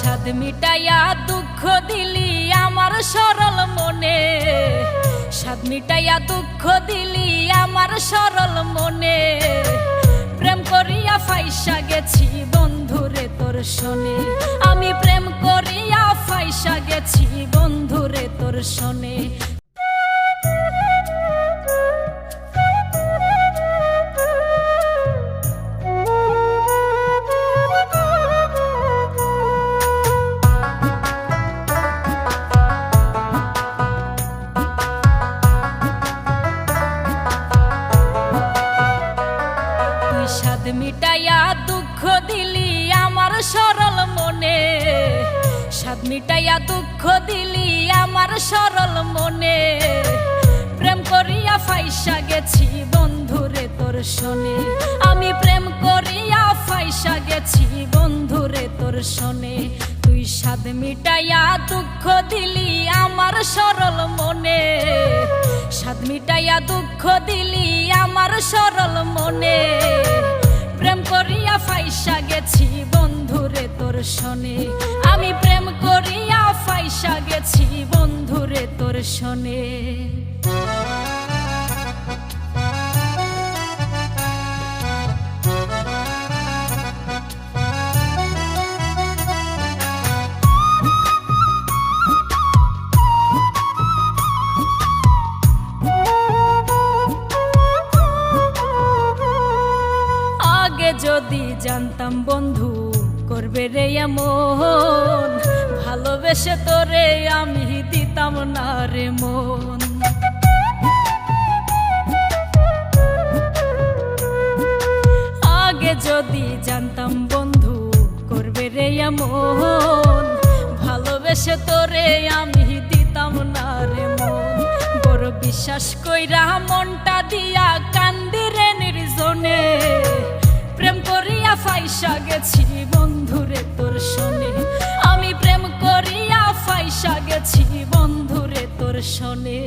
সাদ মিটাইয়া দুঃখ দিলি আমার সরল মনে, সাদ মিটাইয়া দুঃখ দিলি আমার সরল মনে। প্রেম করিয়া ফাইসা গেছি বন্ধুরে তোর শোনে, আমি প্রেম করিয়া ফাইসা গেছি বন্ধুরে তোর শোনে। সাদ মিটাইয়া দুঃখ দিলি আমার সরল মনে, সাদ মিটাইয়া দুঃখ দিলি আমার সরল মনে। প্রেম করিয়া ফাইসা গেছি বন্ধুরে তোর শোনে, আমি প্রেম করিয়া ফাইসা গেছি বন্ধুরে তোর শোনে। তুই সাদ মিটাইয়া দুঃখ দিলি আমার সরল মনে, সাদ মিটাইয়া দুঃখ দিলি আমার সরল মনে। প্রেম করিয়া ফাইসা গেছি বন্ধুরে তোর শোনে, আমি প্রেম করিয়া ফাইসা গেছি বন্ধুরে তোর শোনে। যদি জানতাম বন্ধু করবে রে এমন, ভালোবেসে তোরে আমি দিতাম না রে মন। আগে যদি জানতাম বন্ধু করবে রে এমন, ভালোবেসে তোরে আমি দিতাম না রে মন। বড় বিশ্বাস কইরা মনটা দিয়া কান্দি রে নির্জনে, প্রেম করিয়া ফাইসা গেছি বন্ধুরে তোর শোনে, আমি প্রেম করিয়া ফাইসা গেছি বন্ধুরে তোর শোনে।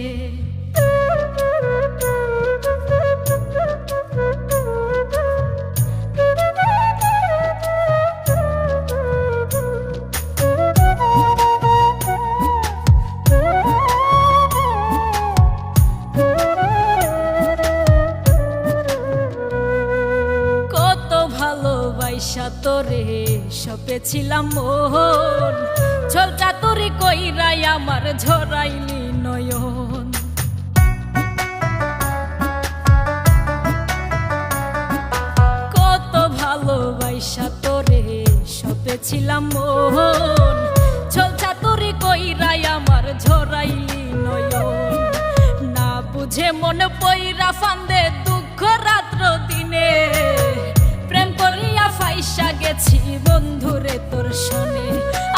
তোরে সপেছিলাম মোহন, ঝলটা তোরে কইরাই আমার ঝরাইলি নয়ন। কত ভালোবাসা তোরে সপেছিলাম মোহন, ঝলটা তোরে কইরাই আমার ঝরাইলি নয়ন। না বুঝে মন পইরা ফান্দে দুঃখ রাত্র দিনে, প্রেম করিয়া ফাইসা গেছি বন্ধুরে তোর শোনে,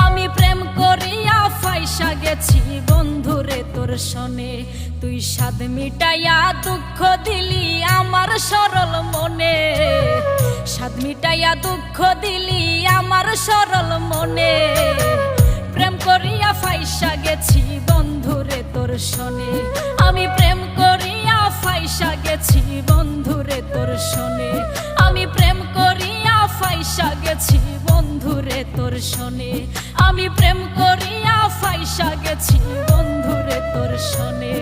আমি প্রেম করিয়া ফাইসা গেছি বন্ধুরে তোর শোনে। তুই সাদ মিটাইয়া দুঃখ দিলি আমার সরল মনে, সাদ মিটাইয়া দুঃখ দিলি আমার সরল মনে। প্রেম করিয়া ফাইসা গেছি বন্ধুরে তোর শোনে, আমি প্রেম করিয়া ফাইসা গেছি বন্ধুরে তোর শোনে, আমি প্রেম করিয়া ফাইসা গেছি বন্ধুরে তোর শোনে, আমি প্রেম করিয়া ফাইসা গেছি বন্ধুরে তোর শোনে।